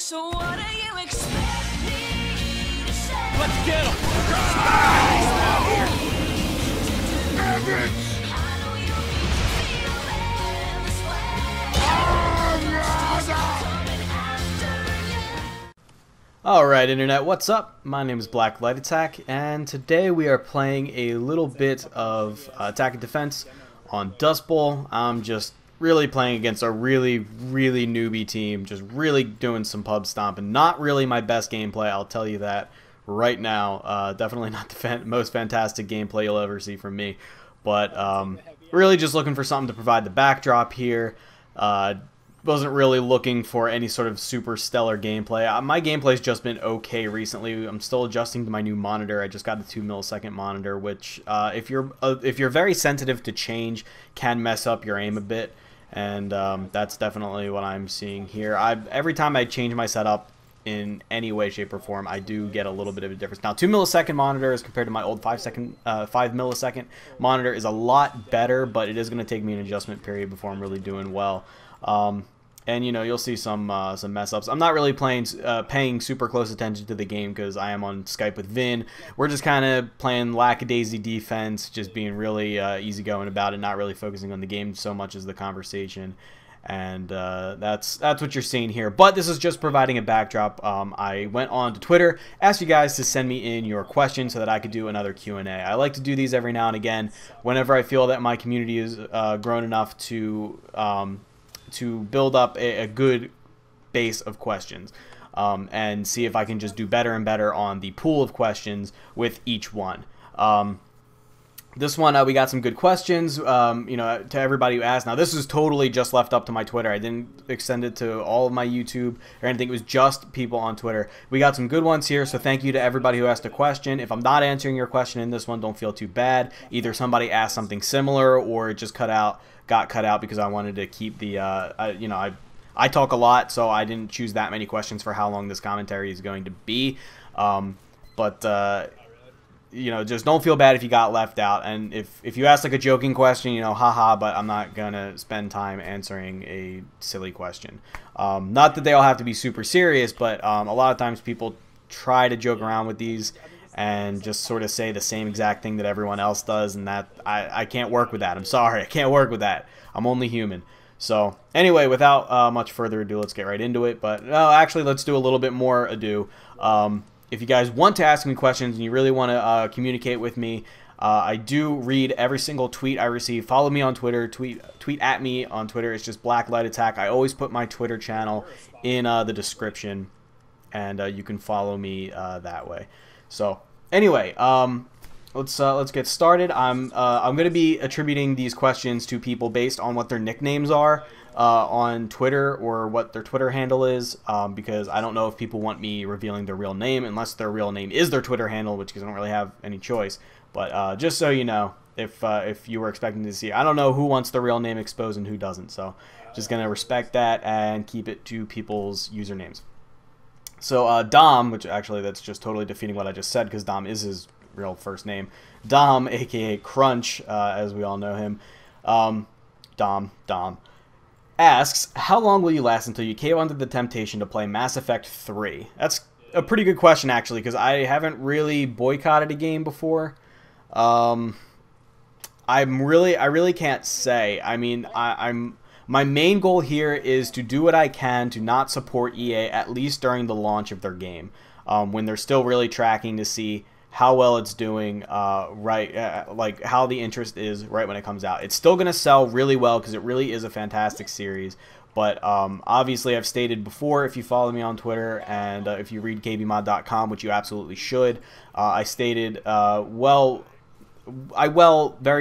So what do you expect me to say? Let's get him! I know you feel this way. Coming after you. Alright Internet, what's up? My name is BlackLightAttack, and today we are playing a little bit of attack and defense on Dust Bowl. I'm just really playing against a really newbie team, just really doing some pub stomping. Not really my best gameplay, I'll tell you that right now. Definitely not the most fantastic gameplay you'll ever see from me, but really just looking for something to provide the backdrop here. Wasn't really looking for any sort of super stellar gameplay. My gameplay's just been okay recently. I'm still adjusting to my new monitor. I just got a 2-millisecond monitor, which if you're very sensitive to change, can mess up your aim a bit, and that's definitely what I'm seeing here. Every time I change my setup in any way, shape, or form, I do get a little bit of a difference. Now, 2-millisecond monitor as compared to my old 5-millisecond monitor is a lot better, but it is going to take me an adjustment period before I'm really doing well. And you know, you'll see some mess ups. I'm not really paying super close attention to the game because I am on Skype with Vin. We're just kind of playing lackadaisy defense, just being really easygoing about it, not really focusing on the game so much as the conversation. And that's what you're seeing here. But this is just providing a backdrop. I went on to Twitter, asked you guys to send me in your questions so that I could do another Q&A. I like to do these every now and again whenever I feel that my community is grown enough to build up a good base of questions, and see if I can just do better and better on the pool of questions with each one. This one, we got some good questions, you know, to everybody who asked. Now, this is totally just left up to my Twitter. I didn't extend it to all of my YouTube or anything. It was just people on Twitter. We got some good ones here, so thank you to everybody who asked a question. If I'm not answering your question in this one, don't feel too bad. Either somebody asked something similar or it just got cut out because I wanted to keep the, you know, I talk a lot, so I didn't choose that many questions for how long this commentary is going to be. You know, just don't feel bad if you got left out. And if you ask like a joking question, you know, haha, but I'm not going to spend time answering a silly question. Not that they all have to be super serious, but a lot of times people try to joke around with these and just sort of say the same exact thing that everyone else does, and that I can't work with that. I'm sorry, I can't work with that. I'm only human. So anyway, without much further ado, let's get right into it. But no, actually, let's do a little bit more ado. If you guys want to ask me questions and you really want to communicate with me, I do read every single tweet I receive. Follow me on Twitter. Tweet at me on Twitter. It's just BlackLightAttack. I always put my Twitter channel in the description, and you can follow me that way. So anyway, let's get started. I'm going to be attributing these questions to people based on what their nicknames are on Twitter, or what their Twitter handle is, because I don't know if people want me revealing their real name unless their real name is their Twitter handle, which I don't really have any choice. But just so you know, if you were expecting to see, I don't know who wants their real name exposed and who doesn't. So just gonna respect that and keep it to people's usernames. So Dom, which actually that's just totally defeating what I just said, because Dom is his real first name. Dom, aka Crunch, as we all know him. Dom asks, how long will you last until you cave under the temptation to play Mass Effect 3? That's a pretty good question, actually, because I haven't really boycotted a game before. I really can't say. I mean, my main goal here is to do what I can to not support EA, at least during the launch of their game, when they're still really tracking to see how well it's doing, like how the interest is right when it comes out. It's still going to sell really well because it really is a fantastic series. But obviously, I've stated before, if you follow me on Twitter and if you read kbmod.com, which you absolutely should, I stated, very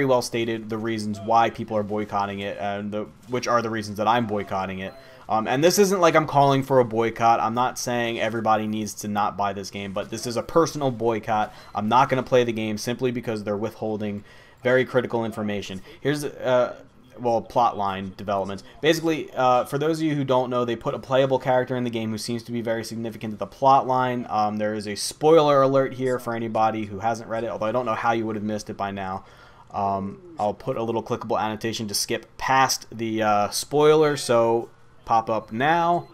well stated the reasons why people are boycotting it, and which are the reasons that I'm boycotting it. And this isn't like I'm calling for a boycott. I'm not saying everybody needs to not buy this game, but this is a personal boycott. I'm not going to play the game simply because they're withholding very critical information. Here's, well, plotline developments. Basically, for those of you who don't know, they put a playable character in the game who seems to be very significant to the plotline. There is a spoiler alert here for anybody who hasn't read it, although I don't know how you would have missed it by now. I'll put a little clickable annotation to skip past the spoiler, so pop up now.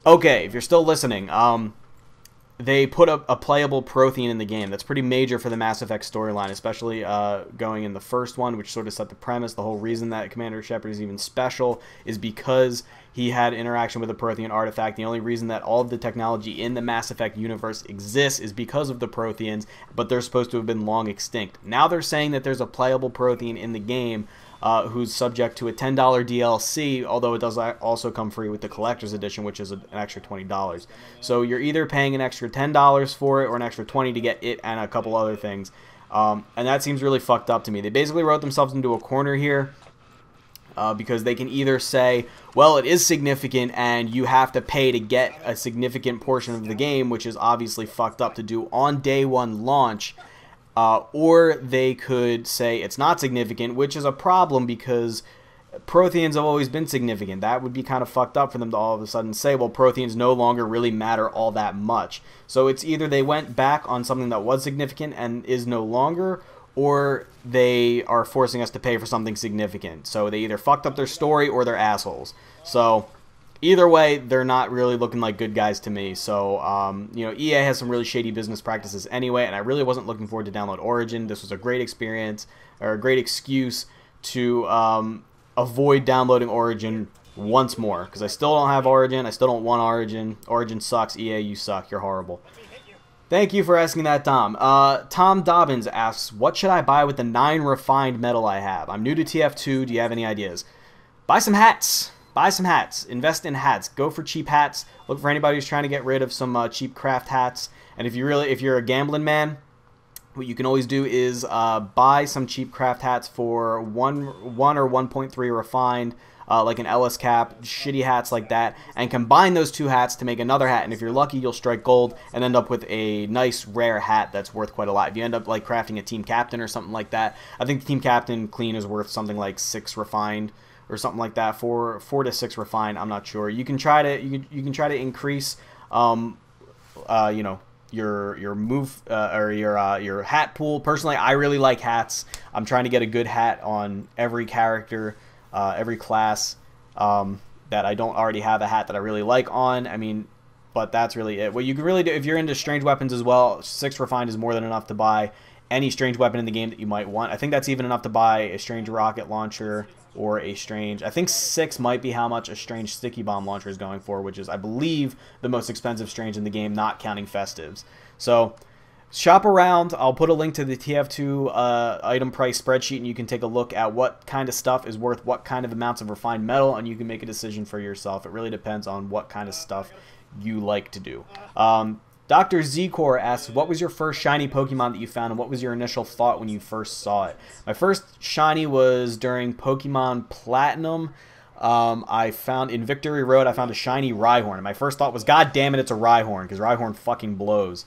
Okay, if you're still listening, they put a playable Prothean in the game. That's pretty major for the Mass Effect storyline, especially going in the first one, which sort of set the premise. The whole reason that Commander Shepard is even special is because he had interaction with a Prothean artifact. The only reason that all of the technology in the Mass Effect universe exists is because of the Protheans, but they're supposed to have been long extinct. Now they're saying that there's a playable Prothean in the game, who's subject to a $10 DLC, although it does also come free with the Collector's Edition, which is an extra $20. So you're either paying an extra $10 for it or an extra $20 to get it and a couple other things. And that seems really fucked up to me. They basically wrote themselves into a corner here, because they can either say, well, it is significant and you have to pay to get a significant portion of the game, which is obviously fucked up to do on day one launch, or they could say it's not significant, which is a problem because Protheans have always been significant. That would be kind of fucked up for them to all of a sudden say, well, Protheans no longer really matter all that much. So it's either they went back on something that was significant and is no longer, or they are forcing us to pay for something significant. So they either fucked up their story or they're assholes. So either way, they're not really looking like good guys to me. So, you know, EA has some really shady business practices anyway, and I really wasn't looking forward to download Origin. This was a great experience, or a great excuse to avoid downloading Origin once more, because I still don't have Origin. I still don't want Origin. Origin sucks. EA, you suck. You're horrible. Thank you for asking that, Tom. Tom Dobbins asks, what should I buy with the 9 refined metal I have? I'm new to TF2. Do you have any ideas? Buy some hats. Buy some hats. Invest in hats. Go for cheap hats. Look for anybody who's trying to get rid of some cheap craft hats. And if you're a gambling man, what you can always do is buy some cheap craft hats for 1 or 1.3 refined, like an LS cap, shitty hats like that, and combine those 2 hats to make another hat. And if you're lucky, you'll strike gold and end up with a nice rare hat that's worth quite a lot. If you end up like crafting a team captain or something like that, I think the team captain clean is worth something like 6 refined or something like that, 4 to 6 refined. I'm not sure. You can try to you can try to increase, you know, your move or your hat pool. Personally, I really like hats. I'm trying to get a good hat on every character, every class, that I don't already have a hat that I really like on. I mean, but that's really it. What you can really do, if you're into strange weapons as well, 6 refined is more than enough to buy any strange weapon in the game that you might want. I think that's even enough to buy a strange rocket launcher or a strange, I think 6 might be how much a strange sticky bomb launcher is going for, which is, I believe, the most expensive strange in the game, not counting festives. So shop around. I'll put a link to the TF2 item price spreadsheet, and you can take a look at what kind of stuff is worth what kind of amounts of refined metal, and you can make a decision for yourself. It really depends on what kind of stuff you like to do. Dr. Zcor asks, what was your first shiny Pokemon that you found, and what was your initial thought when you first saw it? My first shiny was during Pokemon Platinum. I found in Victory Road, I found a shiny Rhyhorn, and my first thought was, God damn it, it's a Rhyhorn, because Rhyhorn fucking blows.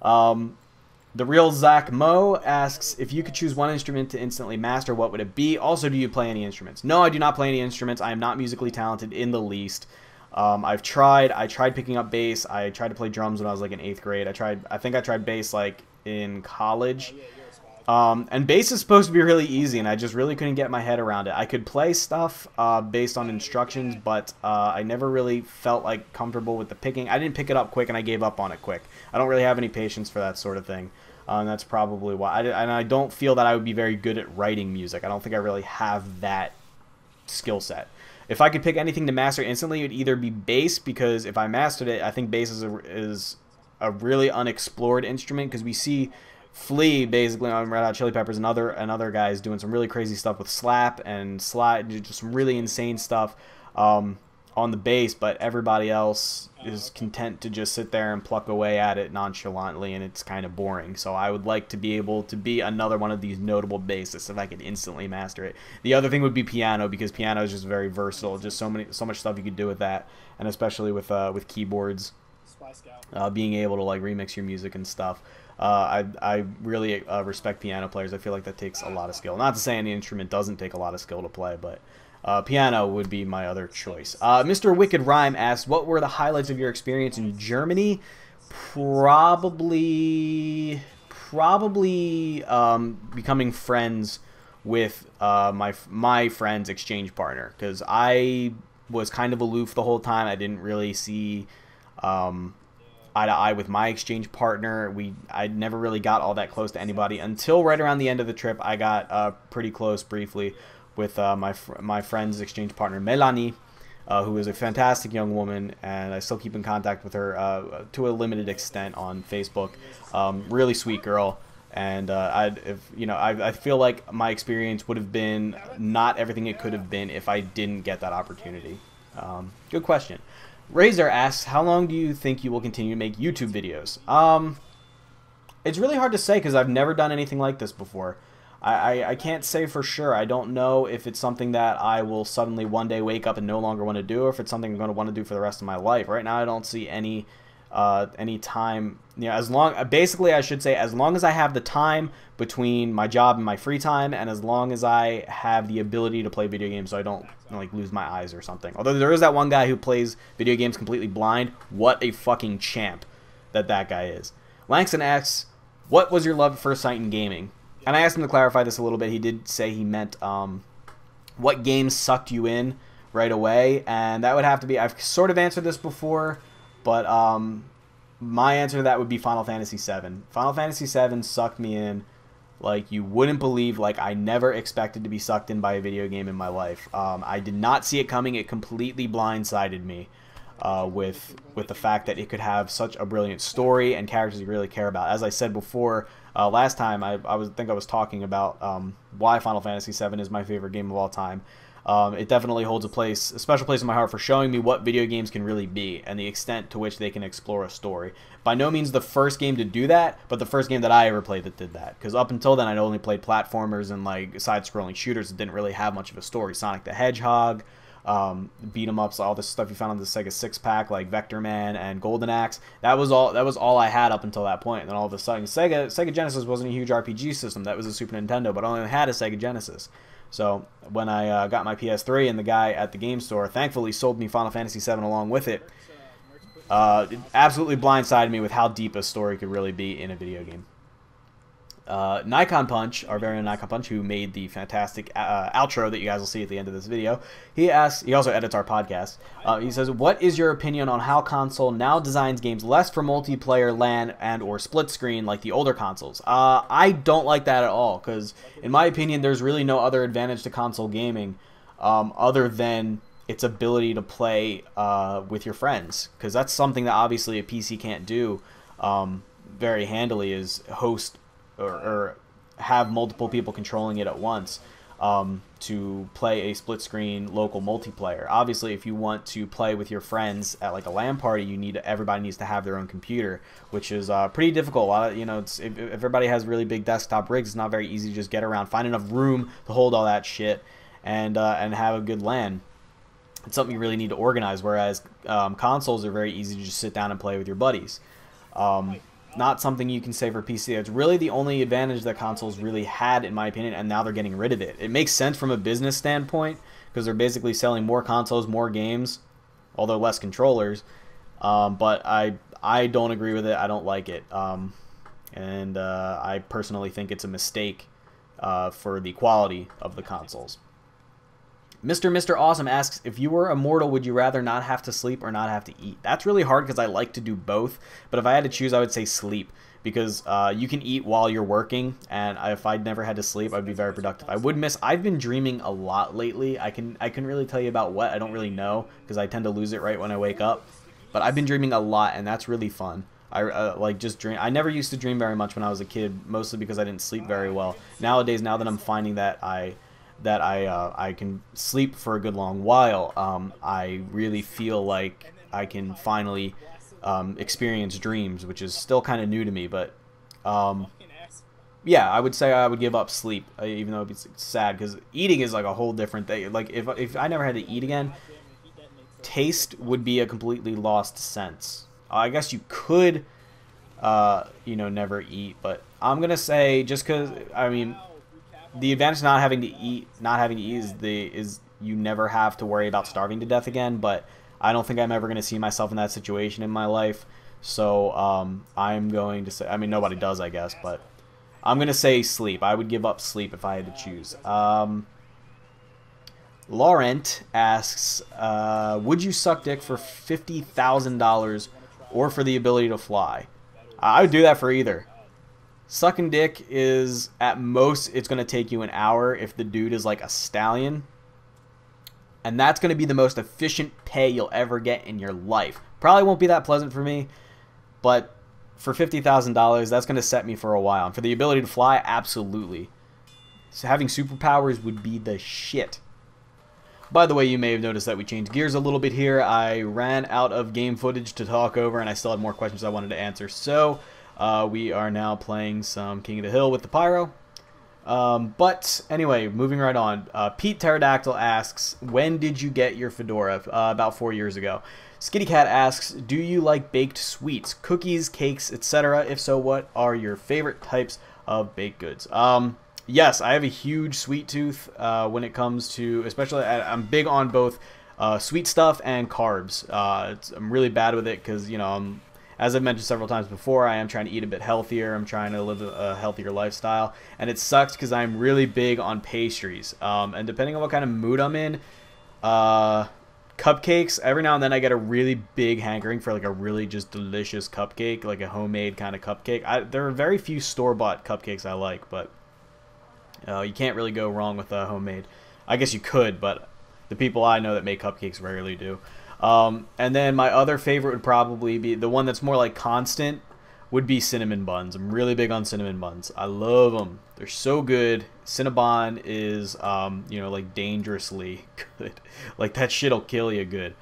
The real Zach Mo asks, if you could choose one instrument to instantly master, what would it be? Also, do you play any instruments? No, I do not play any instruments. I am not musically talented in the least. I tried picking up bass. I tried to play drums when I was like in 8th grade. I think I tried bass like in college. And bass is supposed to be really easy, and I just really couldn't get my head around it. I could play stuff based on instructions, but I never really felt like comfortable with the picking. I didn't pick it up quick, and I gave up on it quick. I don't really have any patience for that sort of thing. That's probably why. And I don't feel that I would be very good at writing music. I don't think I really have that skill set. If I could pick anything to master instantly, it would either be bass, because if I mastered it, I think bass is a really unexplored instrument, because we see Flea basically on Red Hot Chili Peppers and other guys doing some really crazy stuff with slap and slide, just some really insane stuff on the bass, but everybody else is content to just sit there and pluck away at it nonchalantly, and it's kind of boring. So I would like to be able to be another one of these notable bassists if I could instantly master it. The other thing would be piano, because piano is just very versatile. Just so much stuff you could do with that, and especially with keyboards, being able to like remix your music and stuff. I really respect piano players. I feel like that takes a lot of skill. Not to say any instrument doesn't take a lot of skill to play, but piano would be my other choice. Mr. Wicked Rhyme asks, what were the highlights of your experience in Germany? Probably becoming friends with my friend's exchange partner, because I was kind of aloof the whole time. I didn't really see eye to eye with my exchange partner. I never really got all that close to anybody until right around the end of the trip. I got pretty close briefly with my friend's exchange partner Melanie, who is a fantastic young woman, and I still keep in contact with her to a limited extent on Facebook. Really sweet girl, and I feel like my experience would have been not everything it could have been if I didn't get that opportunity. Good question. Razor asks, how long do you think you will continue to make YouTube videos? It's really hard to say because I've never done anything like this before. I can't say for sure. I don't know if it's something that I will suddenly one day wake up and no longer want to do, or if it's something I'm going to want to do for the rest of my life. Right now, I don't see any time. Basically, I should say, as long as I have the time between my job and my free time, and as long as I have the ability to play video games, so I don't like lose my eyes or something. Although there is that one guy who plays video games completely blind. What a fucking champ that guy is. Langston asks, what was your love at first sight in gaming? And I asked him to clarify this a little bit. He did say he meant what games sucked you in right away, and that would have to be, I've sort of answered this before, but my answer to that would be Final Fantasy VII. Final Fantasy VII sucked me in like you wouldn't believe. Like, I never expected to be sucked in by a video game in my life. I did not see it coming. It completely blindsided me with the fact that it could have such a brilliant story and characters you really care about. As I said before, last time I was talking about why Final Fantasy VII is my favorite game of all time. It definitely holds a special place in my heart for showing me what video games can really be and the extent to which they can explore a story. By no means the first game to do that, but the first game that I ever played that did that. Because up until then, I'd only played platformers and like side-scrolling shooters that didn't really have much of a story. Sonic the Hedgehog, beat 'em ups, all this stuff you found on the Sega 6-pack, like Vector Man and Golden Axe. That was all I had up until that point. And then all of a sudden, Sega Genesis wasn't a huge RPG system. That was a Super Nintendo, but I only had a Sega Genesis. So when I got my PS3 and the guy at the game store thankfully sold me Final Fantasy VII along with it, it absolutely blindsided me with how deep a story could really be in a video game. Nikon Punch, our very own Nikon Punch, who made the fantastic outro that you guys will see at the end of this video, he asks, he also edits our podcast, he says, what is your opinion on how console now designs games less for multiplayer, LAN, and or split screen like the older consoles? I don't like that at all, because in my opinion, there's really no other advantage to console gaming other than its ability to play with your friends, because that's something that obviously a PC can't do very handily, is host or have multiple people controlling it at once to play a split screen local multiplayer. Obviously, if you want to play with your friends at like a LAN party, everybody needs to have their own computer, which is pretty difficult. A lot of, if everybody has really big desktop rigs, it's not very easy to just get around, find enough room to hold all that shit, and have a good LAN. It's something you really need to organize, whereas consoles are very easy to just sit down and play with your buddies. Not something you can say for PC. It's really the only advantage that consoles really had, in my opinion, and now they're getting rid of it. It makes sense from a business standpoint, because they're basically selling more consoles, more games, although less controllers. But I don't agree with it. I don't like it. And I personally think it's a mistake for the quality of the consoles. Mr. Awesome asks, if you were immortal, would you rather not have to sleep or not have to eat? That's really hard because I like to do both, but if I had to choose, I would say sleep, because you can eat while you're working, and if I'd never had to sleep, I'd be very productive. I've been dreaming a lot lately. I couldn't really tell you about what. I don't really know, because I tend to lose it right when I wake up, but I've been dreaming a lot, and that's really fun. I never used to dream very much when I was a kid, mostly because I didn't sleep very well. Nowadays, now that I'm finding that I can sleep for a good long while, I really feel like I can finally experience dreams, which is still kind of new to me. But yeah, I would say I would give up sleep, even though it's sad, because eating is like a whole different thing. Like if I never had to eat again, taste would be a completely lost sense. I guess you could, never eat, but I'm gonna say, just because, I mean, the advantage of not having to eat is you never have to worry about starving to death again. But I don't think I'm ever going to see myself in that situation in my life. So I'm going to say, I mean, nobody does, I guess, but I'm going to say sleep. I would give up sleep if I had to choose. Laurent asks, would you suck dick for $50,000 or for the ability to fly? I would do that for either. Sucking dick is, at most, it's going to take you an hour if the dude is like a stallion. And that's going to be the most efficient pay you'll ever get in your life. Probably won't be that pleasant for me, but for $50,000, that's going to set me for a while. And for the ability to fly, absolutely. So having superpowers would be the shit. By the way, you may have noticed that we changed gears a little bit here. I ran out of game footage to talk over, and I still had more questions I wanted to answer. So we are now playing some King of the Hill with the Pyro. But anyway, moving right on. Pete Pterodactyl asks, when did you get your fedora? About 4 years ago. Skitty Cat asks, do you like baked sweets, cookies, cakes, etc.? If so, what are your favorite types of baked goods? Yes, I have a huge sweet tooth when it comes to, especially, I'm big on both sweet stuff and carbs. I'm really bad with it because, you know, as I've mentioned several times before, I am trying to eat a bit healthier. I'm trying to live a healthier lifestyle. And it sucks because I'm really big on pastries. And depending on what kind of mood I'm in, cupcakes, every now and then I get a really big hankering for like a really just delicious cupcake, like a homemade kind of cupcake. There are very few store-bought cupcakes I like, but you can't really go wrong with a homemade. I guess you could, but the people I know that make cupcakes rarely do. And then my other favorite would probably be the one that's more like constant would be cinnamon buns. I'm really big on cinnamon buns. I love them. They're so good. Cinnabon is, you know, like dangerously good. Like that shit'll kill you good.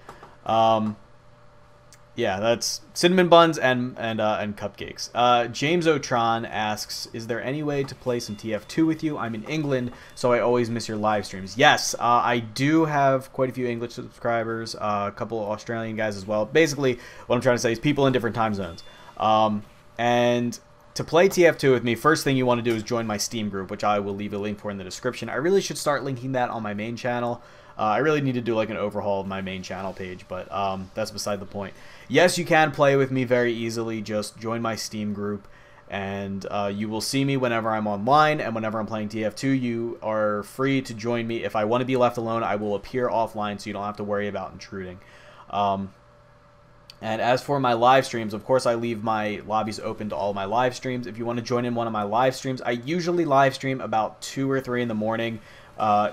Yeah, that's cinnamon buns and cupcakes. James Otron asks, is there any way to play some TF2 with you? I'm in England, so I always miss your live streams. Yes, I do have quite a few English subscribers, a couple of Australian guys as well. Basically, what I'm trying to say is people in different time zones. And to play TF2 with me, first thing you want to do is join my Steam group, which I will leave a link for in the description. I really should start linking that on my main channel. I really need to do like an overhaul of my main channel page, but that's beside the point. Yes, you can play with me very easily. Just join my Steam group, and you will see me whenever I'm online, and whenever I'm playing TF2, you are free to join me. If I want to be left alone, I will appear offline, so you don't have to worry about intruding. And as for my live streams, of course, I leave my lobbies open to all my live streams. If you want to join in one of my live streams, I usually live stream about 2 or 3 in the morning.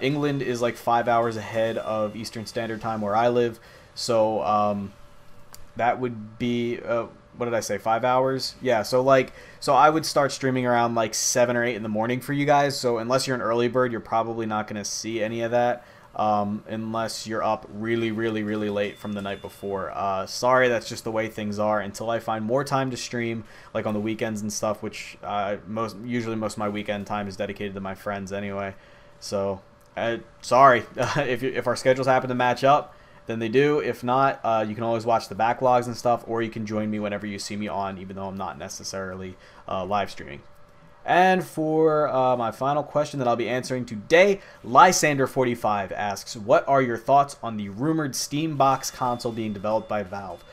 England is like 5 hours ahead of Eastern Standard Time where I live, so that would be what did I say, 5 hours? Yeah, so I would start streaming around like 7 or 8 in the morning for you guys. So unless you're an early bird, you're probably not going to see any of that unless you're up really late from the night before. Sorry, that's just the way things are until I find more time to stream, like on the weekends and stuff, which usually most of my weekend time is dedicated to my friends anyway. So sorry if our schedules happen to match up, then they do. If not, you can always watch the backlogs and stuff, or you can join me whenever you see me on, even though I'm not necessarily live streaming. And for my final question that I'll be answering today, Lysander45 asks, what are your thoughts on the rumored Steam Box console being developed by Valve?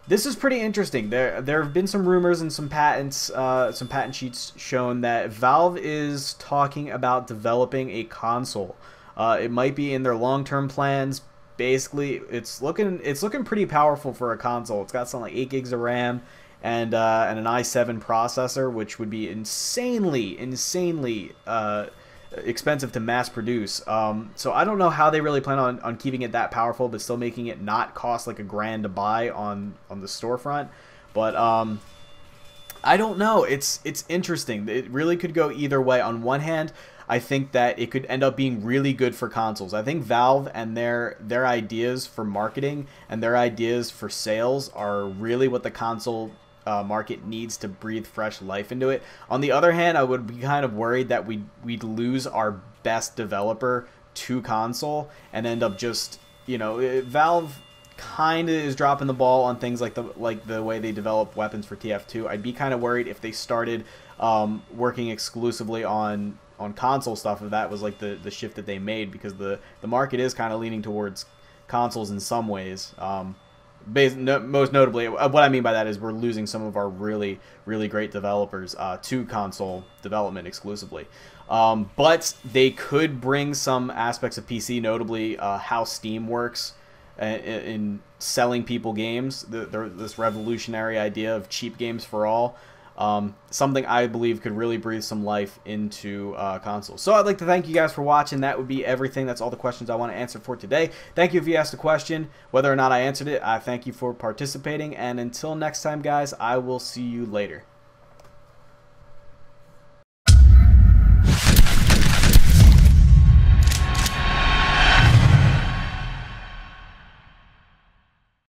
This is pretty interesting. There have been some rumors and some patents, some patent sheets shown that Valve is talking about developing a console. It might be in their long-term plans. Basically, it's looking pretty powerful for a console. It's got something like 8 gigs of RAM. And an i7 processor, which would be insanely expensive to mass produce. So I don't know how they really plan on keeping it that powerful, but still making it not cost like $1,000 to buy on the storefront. But I don't know. It's interesting. It really could go either way. On one hand, I think that it could end up being really good for consoles. I think Valve and their ideas for marketing and their ideas for sales are really what the console market needs to breathe fresh life into it. On the other hand, I would be kind of worried that we'd lose our best developer to console and end up just, you know, Valve kind of is dropping the ball on things like the way they develop weapons for TF2. I'd be kind of worried if they started working exclusively on console stuff, if that was like the shift that they made, because the market is kind of leaning towards consoles in some ways. Most notably, what I mean by that is we're losing some of our really, really great developers to console development exclusively. But they could bring some aspects of PC, notably how Steam works in selling people games. This revolutionary idea of cheap games for all. Something I believe could really breathe some life into consoles. So I'd like to thank you guys for watching. That would be everything. That's all the questions I want to answer for today. Thank you if you asked a question. Whether or not I answered it, I thank you for participating. And until next time, guys, I will see you later.